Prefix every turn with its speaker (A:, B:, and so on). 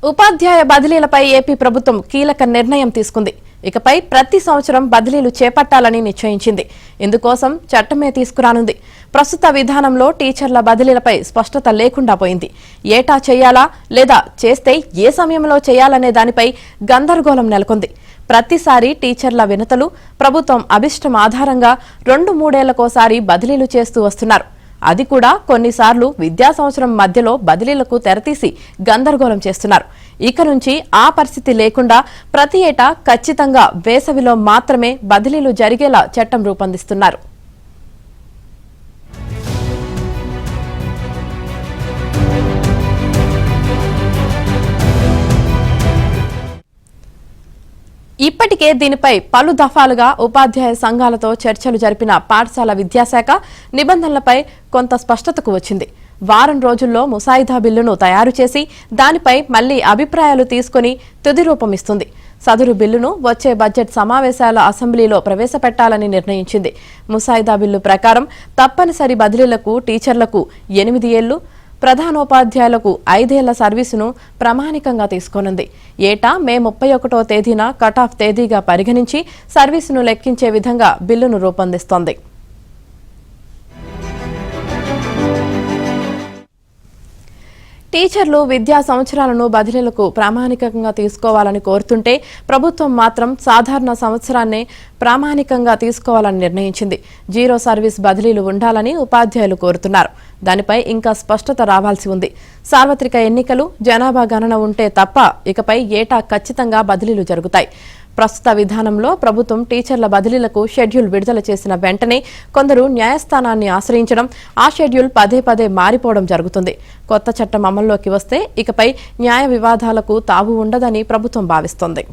A: ఉపాధ్యాయ బదిలీలపై AP ప్రభుత్వం కీలక నిర్ణయం తీసుకుంది. ఇకపై ప్రతి సంవత్సరం బదిలీలు చేపట్టాలని నిశ్చయించింది. ఇందుకోసం చట్టమే తీసుకురానుంది. ప్రస్తుత విధానంలో టీచర్ల బదిలీలపై స్పష్టత లేకుండా పోయింది. ఏటా చేయాలా లేదా చేస్తే ఏ సమయంలో చేయాలనే దానిపై గందరగోళం నెలకొంది. ప్రతిసారి టీచర్ల వినతులు ప్రభుత్వం అభిష్టం ఆధారంగా 2-3 ఏళ్లకోసారి బదిలీలు చేస్తూ వస్తున్నారు. అది కూడా కొన్నిసార్లు విద్యా సంవత్సరం మధ్యలో బదిలీలకు తెరతీసి గందరగోళం చేస్తున్నారు. ఇక నుంచి ఆ పరిస్థితి లేకుండా ప్రతి ఏటా ఖచ్చితంగా వేసవిలో మాత్రమే బదిలీలు జరిగేలా చట్టం రూపొందిస్తున్నారు. ఇప్పటికే దీనిపై పలు దఫాలుగా ఉపాధ్యాయ సంఘాలతో చర్చలు జరిపిన పాఠశాల విద్యాశాఖ నిబంధనలపై కొంత స్పష్టతకు వచ్చింది. వారం రోజుల్లో ముసాయిదా బిల్లును తయారు చేసి దానిపై మళ్లీ అభిప్రాయాలు తీసుకుని తుది రూపమిస్తుంది. సదరు బిల్లును వచ్చే బడ్జెట్ సమావేశాల అసెంబ్లీలో ప్రవేశపెట్టాలని నిర్ణయించింది. ముసాయిదా బిల్లు ప్రకారం తప్పనిసరి బదిలీలకు టీచర్లకు 8 ఏళ్లు, ప్రధానోపాధ్యాయులకు 5 ఏళ్ల సర్వీసును ప్రామాణికంగా తీసుకోనుంది. ఏటా మే 31వ తేదీన కటాఫ్ తేదీగా పరిగణించి సర్వీసును లెక్కించే విధంగా బిల్లును రూపొందిస్తోంది. టీచర్లు విద్యా సంవత్సరాలను బదిలీలకు ప్రామాణికంగా తీసుకోవాలని కోరుతుంటే ప్రభుత్వం మాత్రం సాధారణ సంవత్సరాన్నే ప్రామాణికంగా తీసుకోవాలని నిర్ణయించింది. 0 సర్వీస్ బదిలీలు ఉండాలని ఉపాధ్యాయులు కోరుతున్నారు. దానిపై ఇంకా స్పష్టత రావాల్సి ఉంది. సార్వత్రిక ఎన్నికలు, జనాభా గణన ఉంటే తప్ప ఇకపై ఏటా ఖచ్చితంగా బదిలీలు జరుగుతాయి. ప్రస్తుత విధానంలో ప్రభుత్వం టీచర్ల బదిలీలకు షెడ్యూల్ విడుదల చేసిన వెంటనే కొందరు న్యాయస్థానాన్ని ఆశ్రయించడం, ఆ షెడ్యూల్ పదే మారిపోవడం జరుగుతుంది. కొత్త చట్టం అమల్లోకి వస్తే ఇకపై న్యాయ వివాదాలకు తావు ఉండదని ప్రభుత్వం భావిస్తోంది.